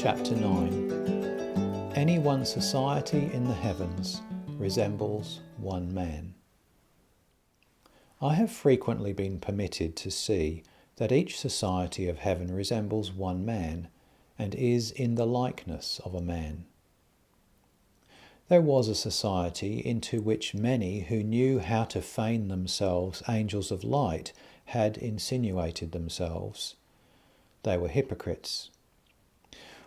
Chapter 9. Any one society in the heavens resembles one man. I have frequently been permitted to see that each society of heaven resembles one man, and is in the likeness of a man. There was a society into which many who knew how to feign themselves angels of light had insinuated themselves. They were hypocrites.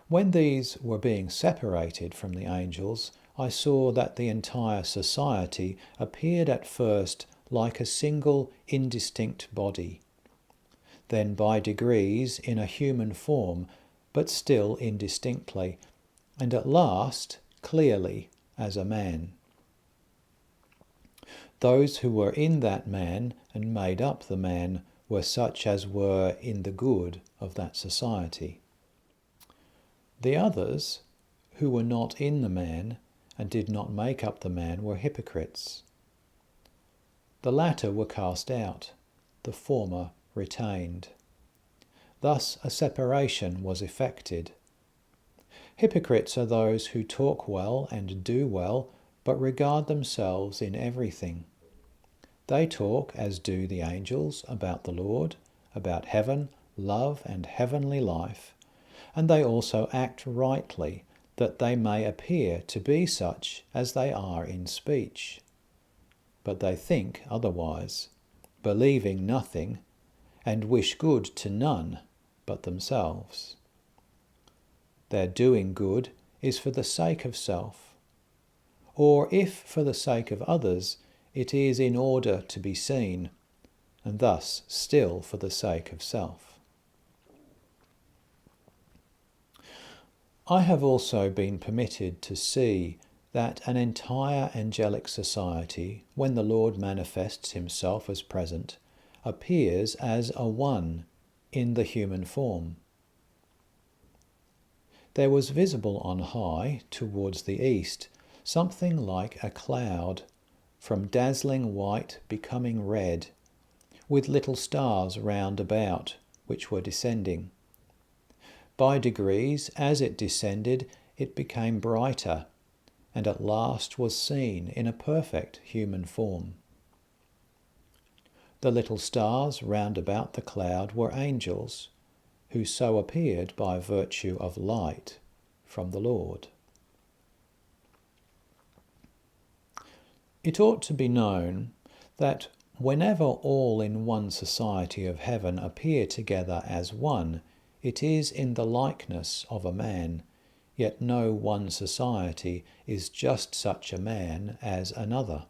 When these were being separated from the angels, I saw that the entire society appeared at first like a single indistinct body, then by degrees in a human form, but still indistinctly, and at last clearly as a man. Those who were in that man and made up the man were such as were in the good of that society. The others, who were not in the man and did not make up the man, were hypocrites. The latter were cast out, the former retained. Thus a separation was effected. Hypocrites are those who talk well and do well, but regard themselves in everything. They talk, as do the angels, about the Lord, about heaven, love, and heavenly life, and they also act rightly, that they may appear to be such as they are in speech. But they think otherwise, believing nothing, and wish good to none but themselves. Their doing good is for the sake of self, or if for the sake of others, it is in order to be seen, and thus still for the sake of self. I have also been permitted to see that an entire angelic society, when the Lord manifests himself as present, appears as a one in the human form. There was visible on high, towards the east, something like a cloud, from dazzling white becoming red, with little stars round about, which were descending. By degrees, as it descended, it became brighter, and at last was seen in a perfect human form. The little stars round about the cloud were angels, who so appeared by virtue of light from the Lord. It ought to be known that whenever all in one society of heaven appear together as one, it is in the likeness of a man, yet no one society is just such a man as another.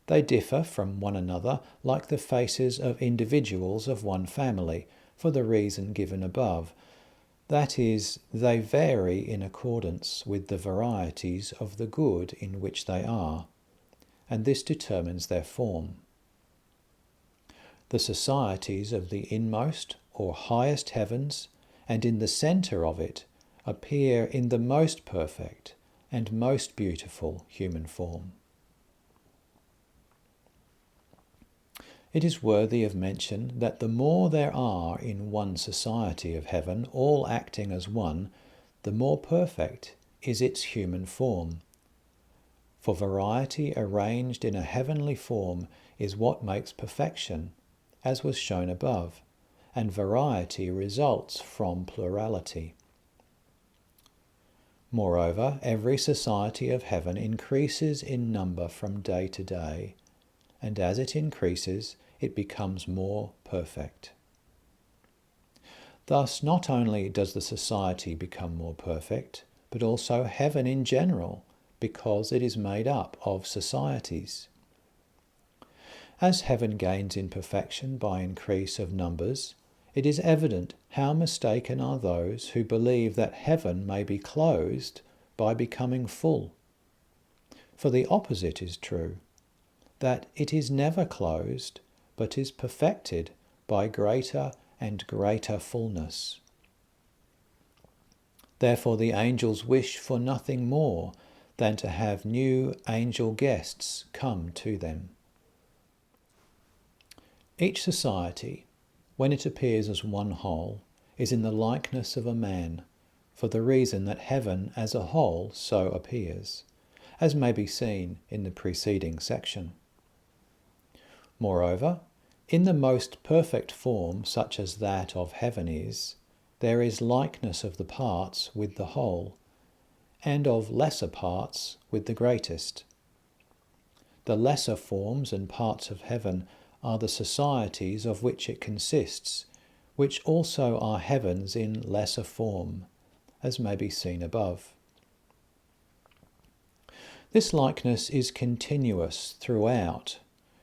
They differ from one another like the faces of individuals of one family, for the reason given above. That is, they vary in accordance with the varieties of the good in which they are, and this determines their form. The societies of the inmost or highest heavens, and in the centre of it, appear in the most perfect and most beautiful human form. It is worthy of mention that the more there are in one society of heaven, all acting as one, the more perfect is its human form. For variety arranged in a heavenly form is what makes perfection, as was shown above, and variety results from plurality. Moreover, every society of heaven increases in number from day to day, and as it increases, it becomes more perfect. Thus, not only does the society become more perfect, but also heaven in general, because it is made up of societies. As heaven gains in perfection by increase of numbers, it is evident how mistaken are those who believe that heaven may be closed by becoming full. For the opposite is true, that it is never closed, but is perfected by greater and greater fullness. Therefore the angels wish for nothing more than to have new angel guests come to them. Each society, when it appears as one whole, is in the likeness of a man, for the reason that heaven as a whole so appears, as may be seen in the preceding section. Moreover, in the most perfect form such as that of heaven is, there is likeness of the parts with the whole, and of lesser parts with the greatest. The lesser forms and parts of heaven are the societies of which it consists, which also are heavens in lesser form, as may be seen above. This likeness is continuous throughout,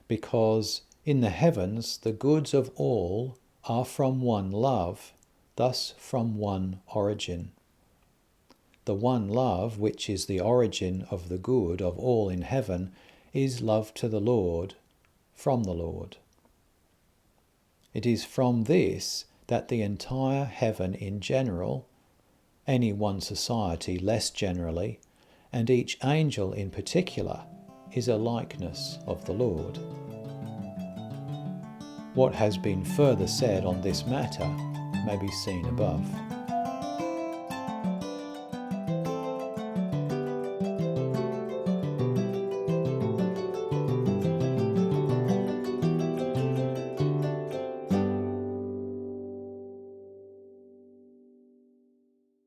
because in the heavens the goods of all are from one love, thus from one origin. The one love, which is the origin of the good of all in heaven, is love to the Lord, from the Lord. It is from this that the entire heaven in general, any one society less generally, and each angel in particular, is a likeness of the Lord. What has been further said on this matter may be seen above.